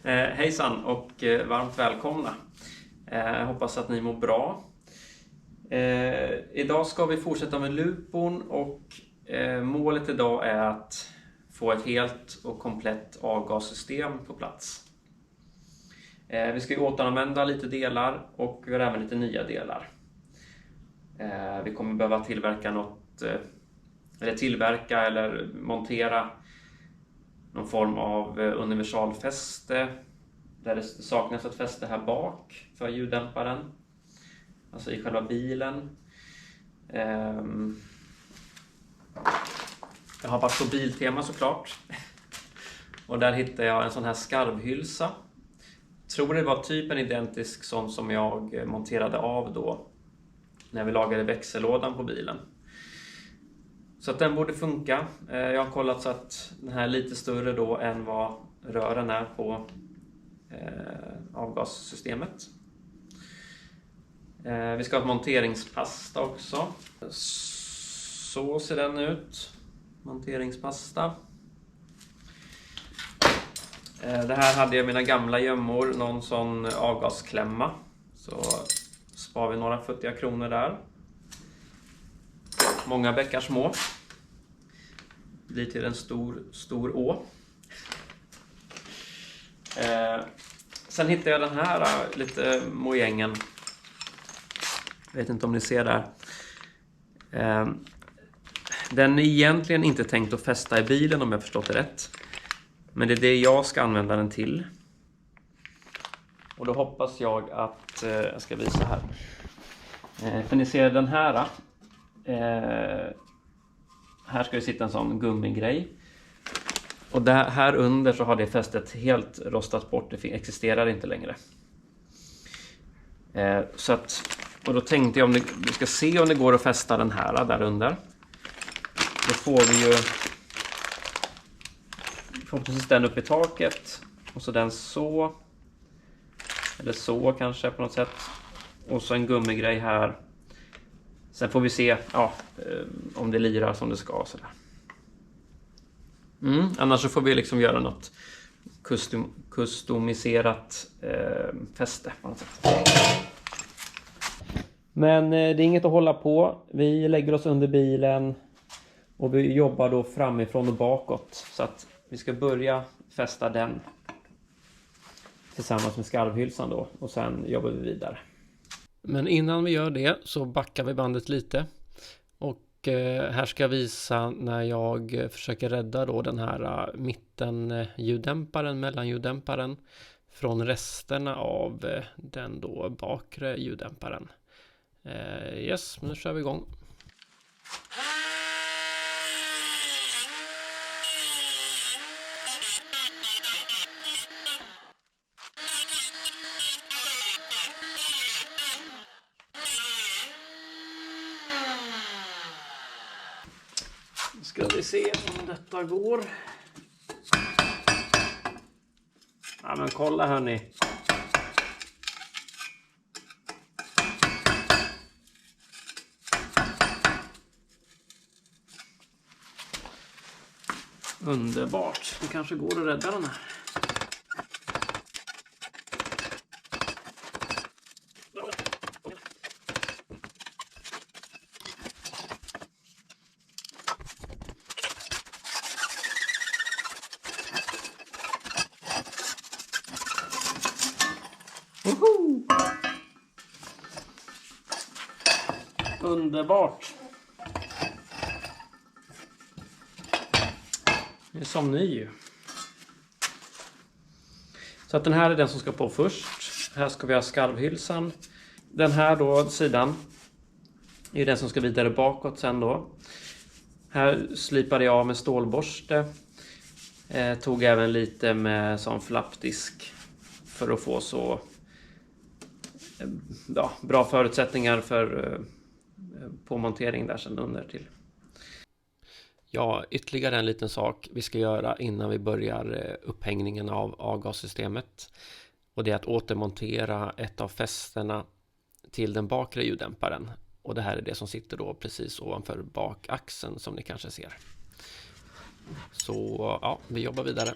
Hejsan och varmt välkomna. Jag hoppas att ni mår bra. Idag ska vi fortsätta med lupon och målet idag är att få ett helt och komplett avgassystem på plats. Vi ska återanvända lite delar och vi har även lite nya delar. Vi kommer behöva tillverka eller montera någon form av universalfäste där det saknas ett fäste här bak för ljuddämparen, alltså i själva bilen. Jag har varit på Biltema såklart och där hittade jag en sån här skarvhylsa. Tror det var typ en identisk sån som jag monterade av då när vi lagade växellådan på bilen. Så att den borde funka. Jag har kollat så att den här är lite större då än vad rören är på avgassystemet. Vi ska ha ett monteringspasta också. Så ser den ut. Monteringspasta. Det här hade jag mina gamla gömmor. Någon sån avgasklämma. Så spar vi några futtiga kronor där. Många bäckar små. Blir till en stor å. Sen hittade jag den här lite mojängen. Vet inte om ni ser där. Den är egentligen inte tänkt att fästa i bilen om jag förstått det rätt. Men det är det jag ska använda den till. Och då hoppas jag att jag ska visa här. För ni ser den här. Här ska det sitta en sån gummigrej. Och där, här under så har det fästet helt rostat bort. Det existerar inte längre. Så att, och då tänkte jag vi ska se om det går att fästa den här där under. Då får vi ju förhoppningsvis den upp i taket. Och så den så. Eller så kanske på något sätt. Och så en gummigrej här. Sen får vi se om det lirar som det ska. Sådär. Annars så får vi liksom göra något customiserat fäste på något sätt. Men det är inget att hålla på. Vi lägger oss under bilen och vi jobbar då framifrån och bakåt. Så att vi ska börja fästa den tillsammans med skarvhylsan då. Och sen jobbar vi vidare. Men innan vi gör det så backar vi bandet lite. Och här ska jag visa när jag försöker rädda då den här mitten ljuddämparen, mellanljuddämparen från resterna av den då bakre ljuddämparen. Yes, nu kör vi igång. Ska vi se om detta går. Ja men kolla hörni. Underbart. Det kanske går att rädda den här. Underbart. Det är som ny ju. Så att den här är den som ska på först. Här ska vi ha skarvhylsan. Den här då sidan är den som ska vidare bakåt sen då. Här slipade jag av med stålborste. Tog även lite med sån flappdisk för att få så bra förutsättningar för påmontering där sen under till. Ja, ytterligare en liten sak vi ska göra innan vi börjar upphängningen av avgassystemet. Och det är att återmontera ett av fästena till den bakre ljuddämparen. Och det här är det som sitter då precis ovanför bakaxeln som ni kanske ser. Så ja, vi jobbar vidare.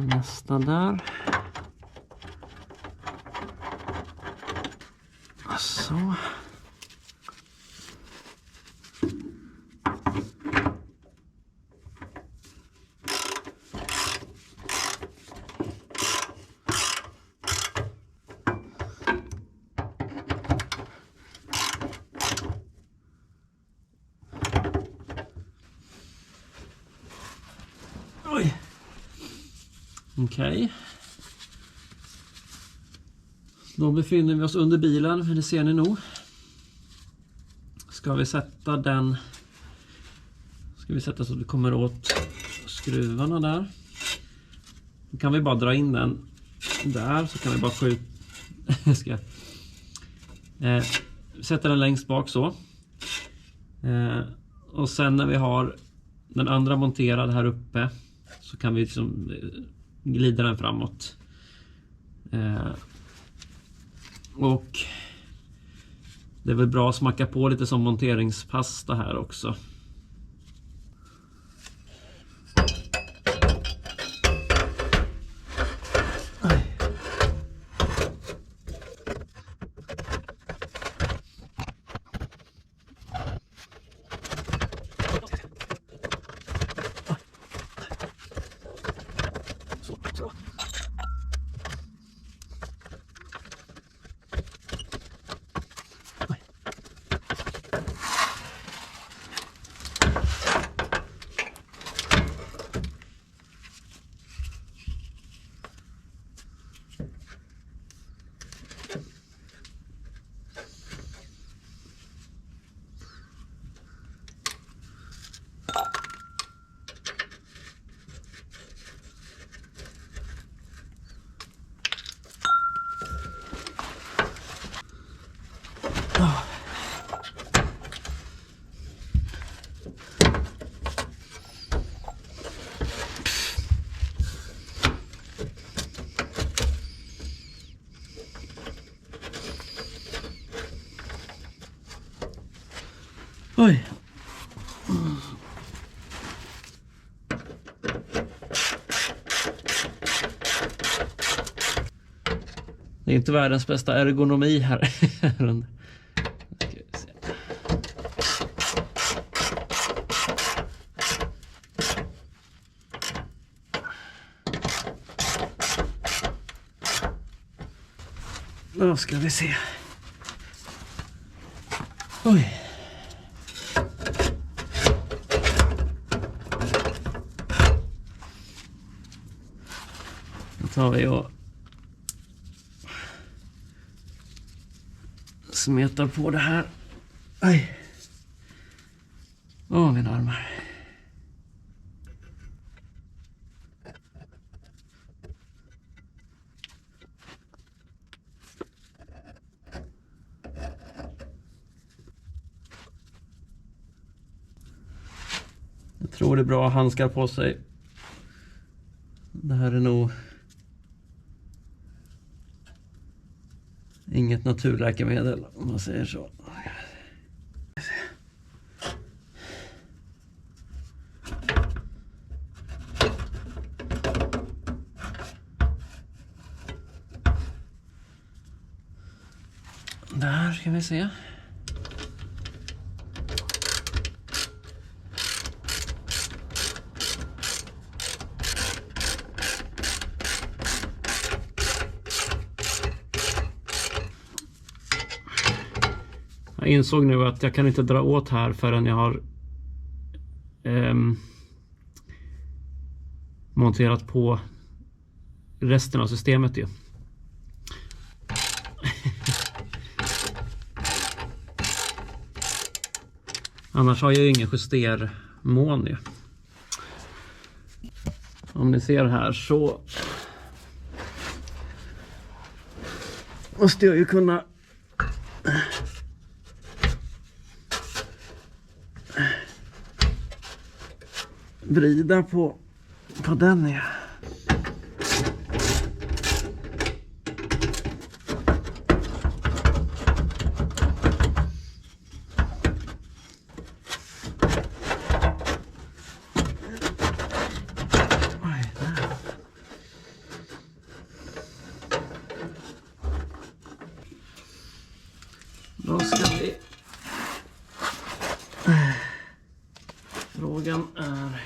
Nästa där. Så. Oj. Okej. Då befinner vi oss under bilen, det ser ni nog. Ska vi sätta den... Ska vi sätta så att det kommer åt skruvarna där. Då kan vi bara dra in den där, så kan vi bara skjuta... sätta den längst bak så. Och sen när vi har den andra monterad här uppe så kan vi liksom glida den framåt. Och det är väl bra att smacka på lite som monteringspasta här också. Oj. Det är inte världens bästa ergonomi här. Då ska vi se. Oj. Då tar vi och smetar på det här. Aj. Åh, mina armar. Jag tror det är bra att handskar på sig. Det här är nog inget naturläkemedel om man säger så. Där ska vi se. Jag insåg nu att jag kan inte dra åt här förrän jag har monterat på resten av systemet ju. Annars har jag ju ingen justermån ju. Om ni ser här så måste jag ju kunna vrida på den ja. Då ska vi... Frågan är...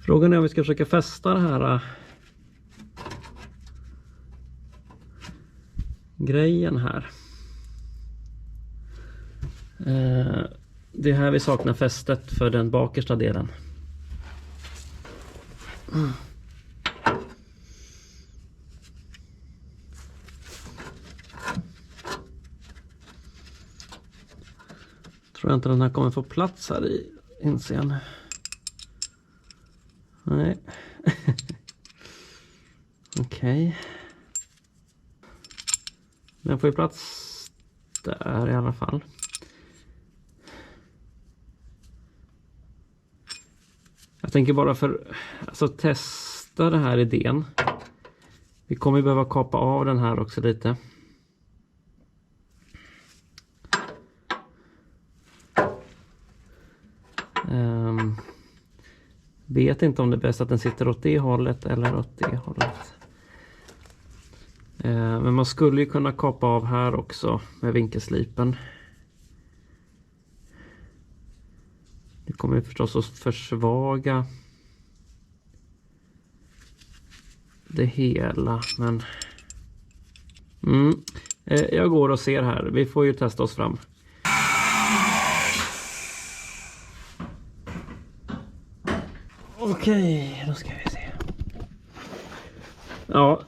Frågan är om vi ska försöka fästa det här grejen här. Det är här vi saknar fästet för den bakersta delen. Tror jag inte den här kommer få plats här i insen. Nej. Okej. Den får ju plats där i alla fall. Jag tänker bara för alltså testa det här idén. Vi kommer ju behöva kapa av den här också lite. Vet inte om det är bäst att den sitter åt det hållet eller åt det hållet. Men man skulle ju kunna kapa av här också med vinkelslipen. Det kommer ju förstås att försvaga det hela, men jag går och ser här. Vi får ju testa oss fram. Okej, då ska vi se. Ja.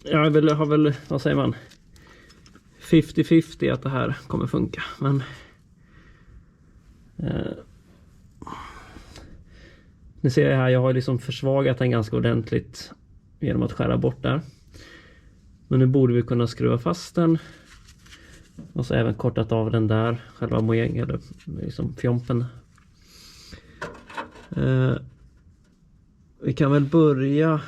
Jag har väl, vad säger man? 50-50 att det här kommer funka, men ni ser här, jag har liksom försvagat den ganska ordentligt genom att skära bort där. Men nu borde vi kunna skruva fast den. Och så även kortat av den där, själva mojäng eller liksom fjompen. Vi kan väl börja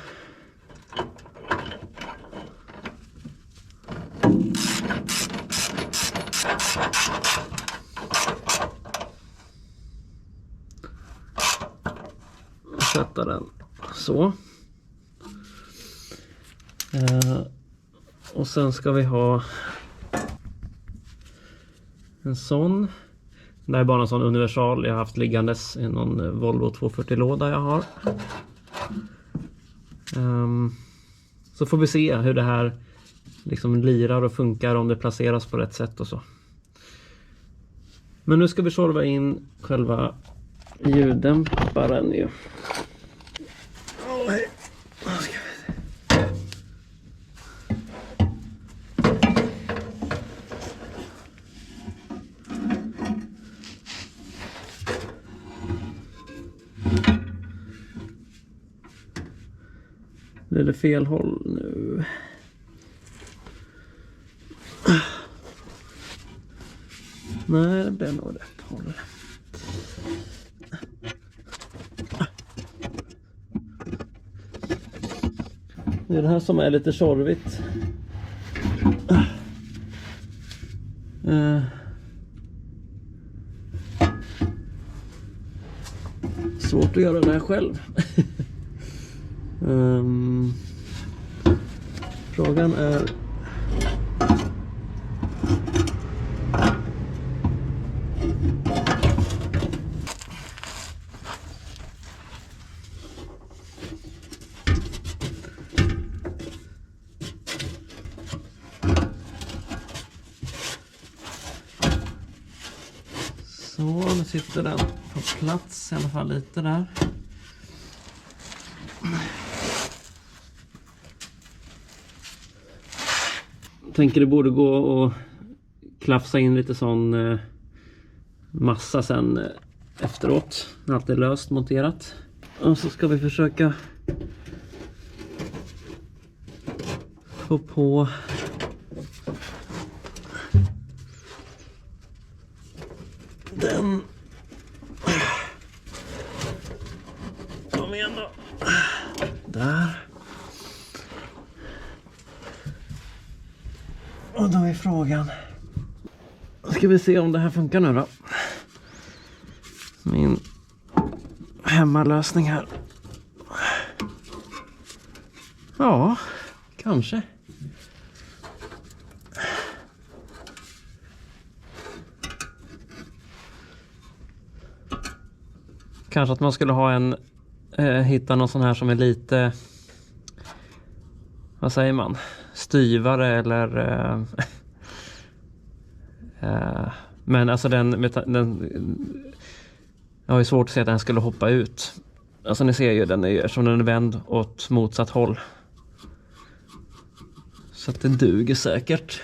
sätta den så. Och sen ska vi ha en sån. Det är bara en sån universal jag har haft liggandes i någon Volvo 240-låda jag har. Så får vi se hur det här liksom lirar och funkar, om det placeras på rätt sätt och så. Men nu ska vi sorva in själva ljuddämparen ju. Blir det fel håll nu? Nej, det blir nog rätt håll. Det är det här som är lite tjorvigt. Svårt att göra det här själv. Frågan är så, nu sitter den på plats i alla fall lite där. Jag tänker det borde gå att klafsa in lite sån massa sen efteråt. Allt är löst monterat. Och så ska vi försöka få på den. Kom igen då. Där. Och då är frågan. Ska vi se om det här funkar nu då. Min hemmalösning här. Ja, kanske. Kanske att man skulle ha hitta någon sån här som är lite, vad säger man, styvare eller men alltså den jag har ju svårt att se att den skulle hoppa ut. Alltså ni ser ju, den är som den är vänd åt motsatt håll. Så att det duger säkert.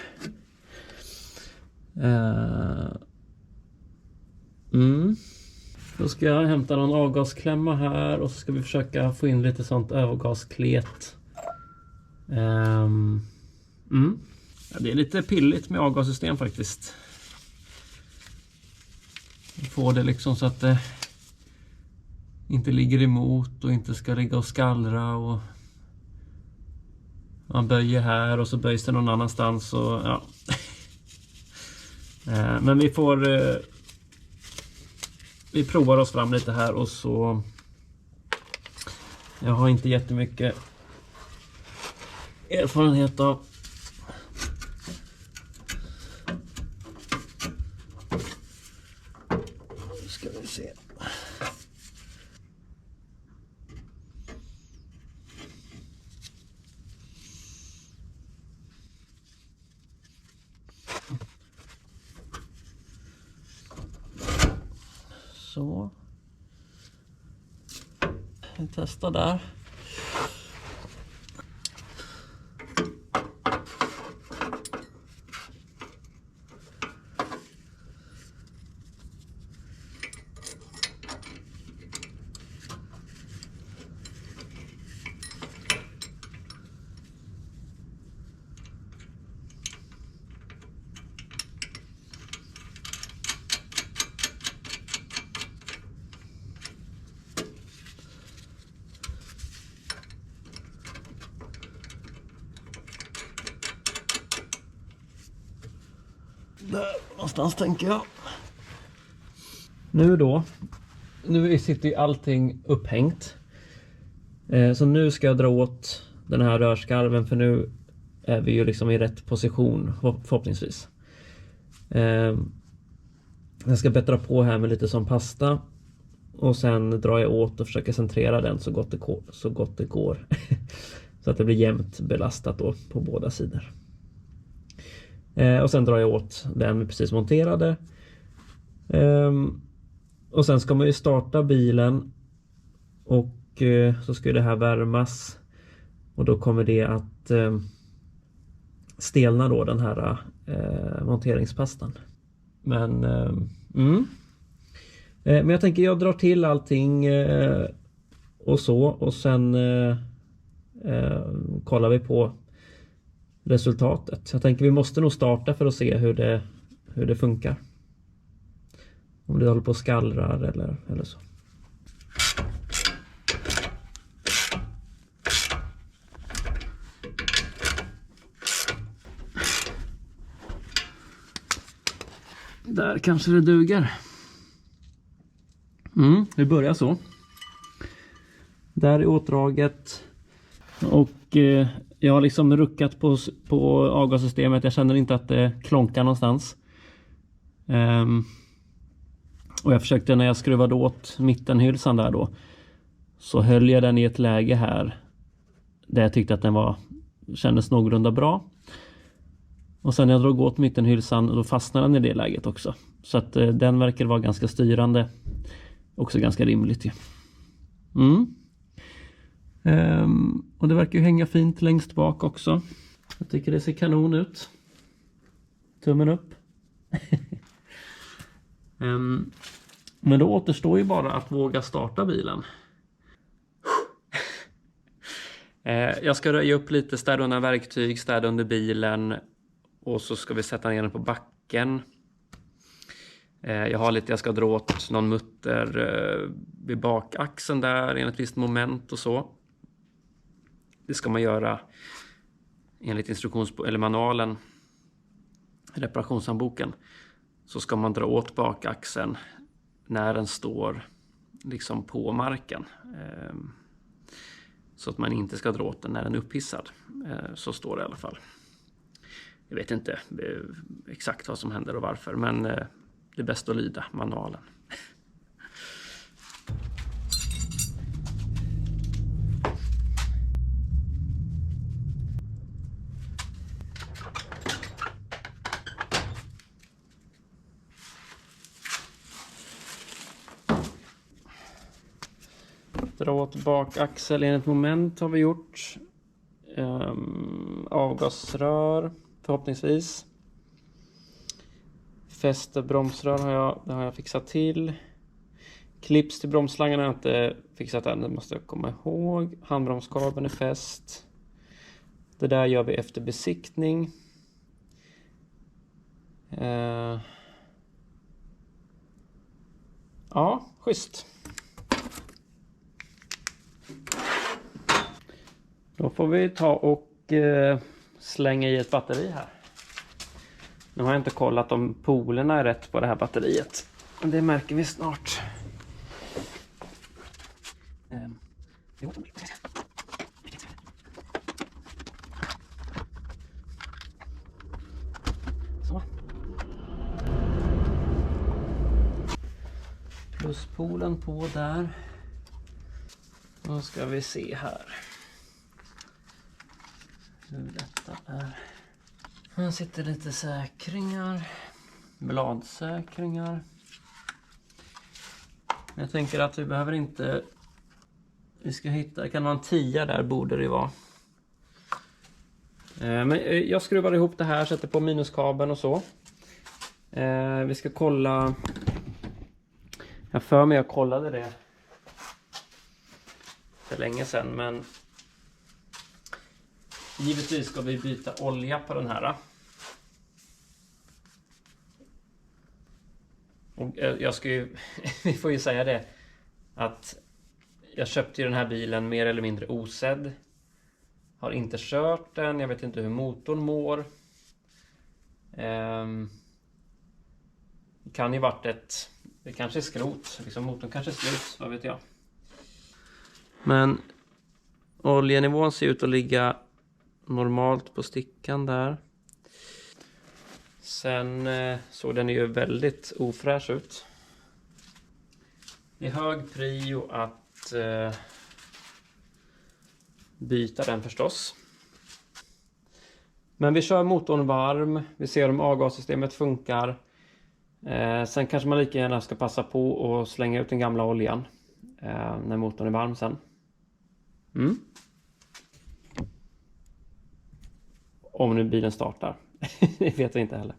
Då ska jag hämta någon avgasklämma här och så ska vi försöka få in lite sånt avgasklet. Ja, det är lite pilligt med avgassystem faktiskt. Få det liksom så att det inte ligger emot och inte ska ligga och skallra och man böjer här och så böjs det någon annanstans och ja. Men vi provar oss fram lite här och så jag har inte jättemycket erfarenhet av ska vi se. Så. Vi testar där. Där någonstans tänker jag. Nu sitter ju allting upphängt. Så nu ska jag dra åt den här rörskarven för nu är vi ju liksom i rätt position förhoppningsvis. Jag ska bättra på här med lite som pasta. Och sen drar jag åt och försöker centrera den så gott det går. Så att det blir jämnt belastat då på båda sidor. Och sen drar jag åt den vi precis monterade. Och sen ska man ju starta bilen. Och så ska det här värmas. Och då kommer det att stelna då den här monteringspastan. Men jag tänker jag drar till allting och så. Och sen kollar vi på resultatet. Jag tänker vi måste nog starta för att se hur det funkar. Om det håller på att skallrar eller så. Där kanske det duger. Vi börjar så. Där är åtdraget. Och jag har liksom ruckat på avgassystemet. Jag känner inte att det klonkar någonstans. Och jag försökte när jag skruvade åt mittenhylsan där då. Så höll jag den i ett läge här. Där jag tyckte att den kändes någorlunda bra. Och sen när jag drog åt mittenhylsan då fastnade den i det läget också. Så att den verkar vara ganska styrande. Också ganska rimligt ju. Och det verkar ju hänga fint längst bak också. Jag tycker det ser kanon ut. Tummen upp. Men då återstår ju bara att våga starta bilen. Jag ska röja upp lite, städa under verktyg, städa under bilen. Och så ska vi sätta ner den på backen. Jag ska dra åt någon mutter vid bakaxeln där enligt ett visst moment och så. Det ska man göra enligt manualen, reparationshandboken. Så ska man dra åt bakaxeln när den står liksom på marken. Så att man inte ska dra åt den när den är upphissad. Så står det i alla fall. Jag vet inte exakt vad som händer och varför. Men det är bäst att lyda manualen. Dra åt bakaxel enligt moment har vi gjort. Avgasrör förhoppningsvis. Fäste bromsrör har jag fixat till. Clips till bromsslangarna har jag inte fixat än, det måste jag komma ihåg. Handbromskabeln är fäst. Det där gör vi efter besiktning. Ja, schysst. Då får vi ta och slänga i ett batteri här. Nu har jag inte kollat om polerna är rätt på det här batteriet. Men det märker vi snart. Så. Pluspolen på där. Då ska vi se här hur detta är. Här sitter lite säkringar. Bladsäkringar. Jag tänker att vi behöver inte... Vi ska hitta... Det kan vara en 10 där, borde det vara. Men jag skruvar ihop det här, sätter på minuskabeln och så. Vi ska kolla... Jag för mig jag kollade det för länge sedan, men givetvis ska vi byta olja på den här. Och jag ska ju, vi får ju säga det, att jag köpte ju den här bilen mer eller mindre osedd. Har inte kört den, jag vet inte hur motorn mår. Det kan ju varit det kanske är skrot, liksom motorn kanske är slut, vad vet jag. Men oljenivån ser ut att ligga normalt på stickan där. Sen såg den ju väldigt ofräsch ut. Det är hög prio att byta den förstås. Men vi kör motorn varm. Vi ser om avgassystemet funkar. Sen kanske man lika gärna ska passa på och slänga ut den gamla oljan när motorn är varm sen. Om nu bilen startar. Det vet jag inte heller.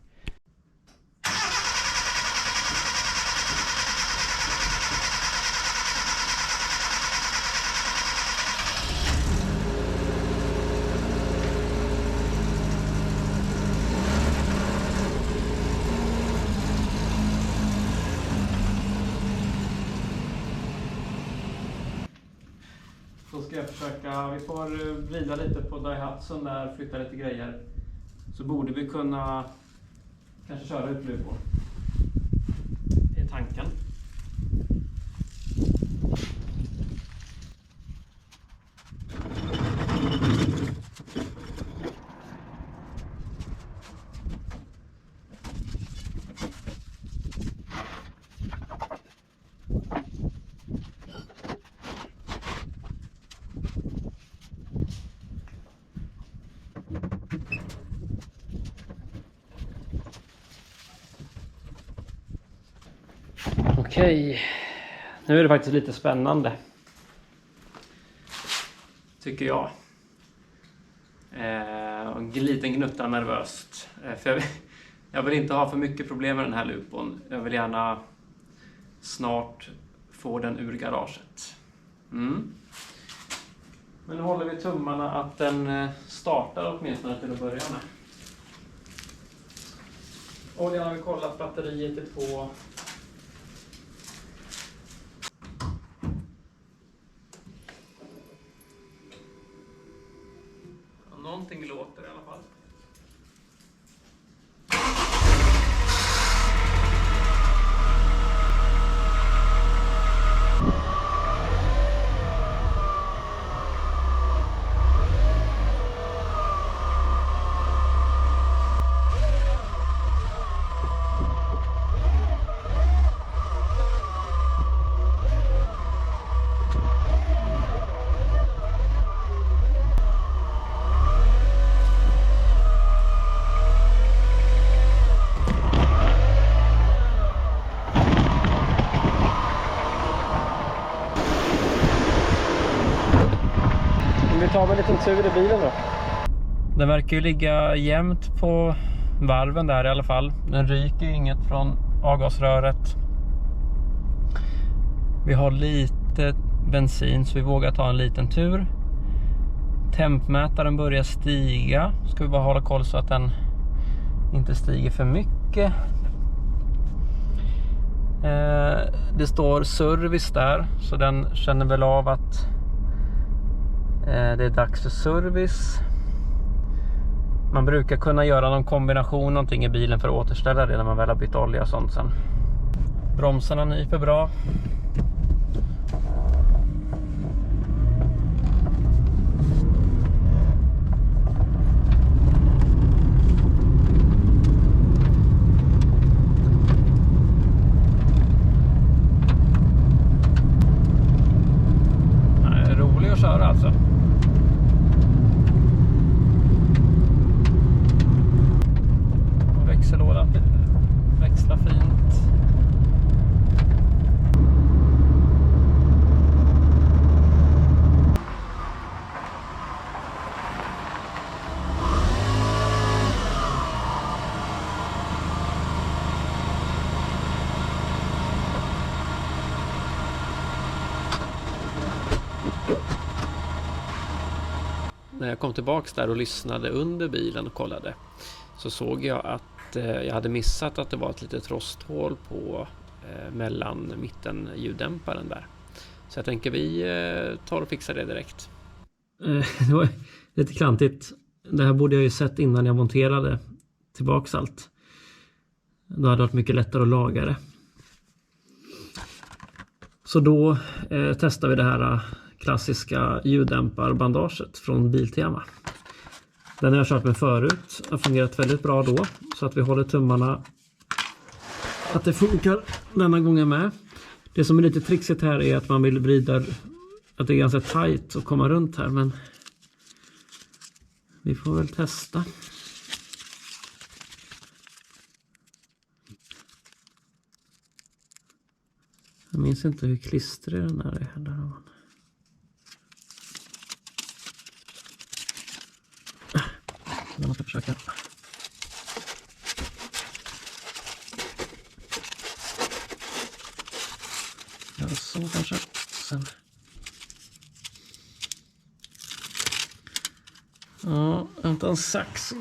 Så ska jag försöka, vi får vrida lite på Daihatsun där, flytta lite grejer. Så borde vi kunna kanske köra ut lukor. Det är tanken. Okej, nu är det faktiskt lite spännande. Tycker jag. En liten gnutta nervöst. För jag vill inte ha för mycket problem med den här lupon. Jag vill gärna snart få den ur garaget. Men nu håller vi tummarna att den startar åtminstone till att börja med. Oljan har vi kollat, batteriet är på. Någonting låter i alla fall. ta mig en liten tur i bilen då. Den verkar ju ligga jämnt på varven där i alla fall. Den ryker ju inget från avgasröret. Vi har lite bensin så vi vågar ta en liten tur. Tempmätaren börjar stiga. Ska vi bara hålla koll så att den inte stiger för mycket. Det står service där, så den känner väl av att det är dags för service. Man brukar kunna göra någon kombination någonting i bilen för att återställa det när man väl har bytt olja och sånt sen. Bromsarna nyper bra. Rolig att köra alltså. Växellådan växlar fint. När jag kom tillbaks där och lyssnade under bilen och kollade så såg jag att jag hade missat att det var ett litet rosthål på mellan mitten ljuddämparen där. Så jag tänker vi tar och fixar det direkt. Det var lite klantigt. Det här borde jag ju sett innan jag monterade tillbaks allt. Då hade det varit mycket lättare att laga det. Så då testar vi det här klassiska ljuddämparbandaget från Biltema. Den har jag kört med förut. Det har fungerat väldigt bra då. Så att vi håller tummarna att det funkar denna gången med. Det som är lite trixigt här är att man vill vrida att det är ganska tajt att komma runt här. Men vi får väl testa. Jag minns inte hur klistrig den här är heller. Man ska försöka. Ja, så kanske. Sen. Ja, vänta en sax.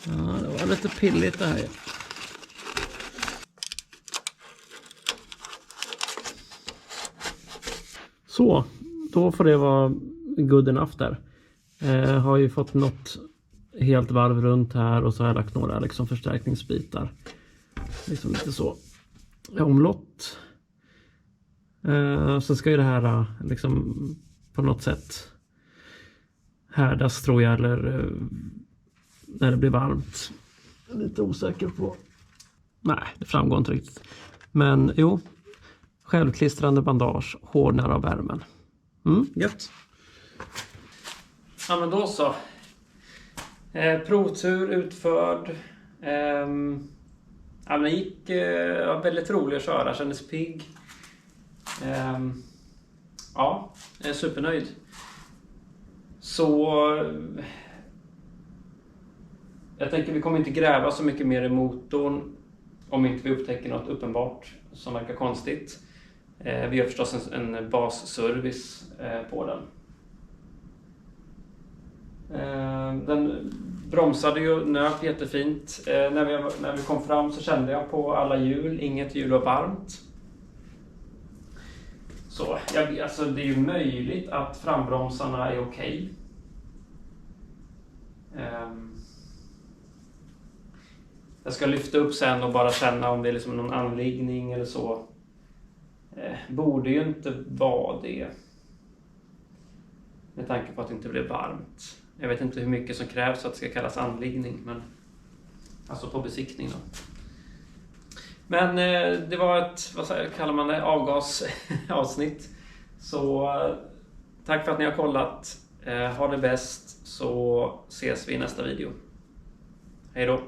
Ja, det var lite pilligt det här. Så, då får det vara good enough där. Har ju fått något helt varv runt här och så har jag lagt några liksom förstärkningsbitar. Liksom lite så omlott. Så ska ju det här liksom på något sätt härdas tror jag, eller när det blir varmt. Jag är lite osäker på. Nej, det framgår inte riktigt. Men jo, självklistrande bandage hårdnar av värmen. Gött. Ja, men då så. Provtur utförd. Ja, det gick väldigt roligt att köra. Kändes pigg. Ja, jag är supernöjd. Så jag tänker vi kommer inte gräva så mycket mer i motorn om inte vi upptäcker något uppenbart som verkar konstigt. Vi gör förstås en basservice på den. Den bromsade ju nöp jättefint. När vi kom fram så kände jag på alla hjul, inget hjul var varmt. Så, alltså det är ju möjligt att frambromsarna är okej. Jag ska lyfta upp sen och bara känna om det är liksom någon anläggning eller så. Borde ju inte vara det. Med tanke på att det inte blir varmt. Jag vet inte hur mycket som krävs för att det ska kallas anläggning. Men, alltså på besiktning då. Men det var ett, kallar man det, avgasavsnitt. Så tack för att ni har kollat. Ha det bäst, så ses vi i nästa video. Hej då!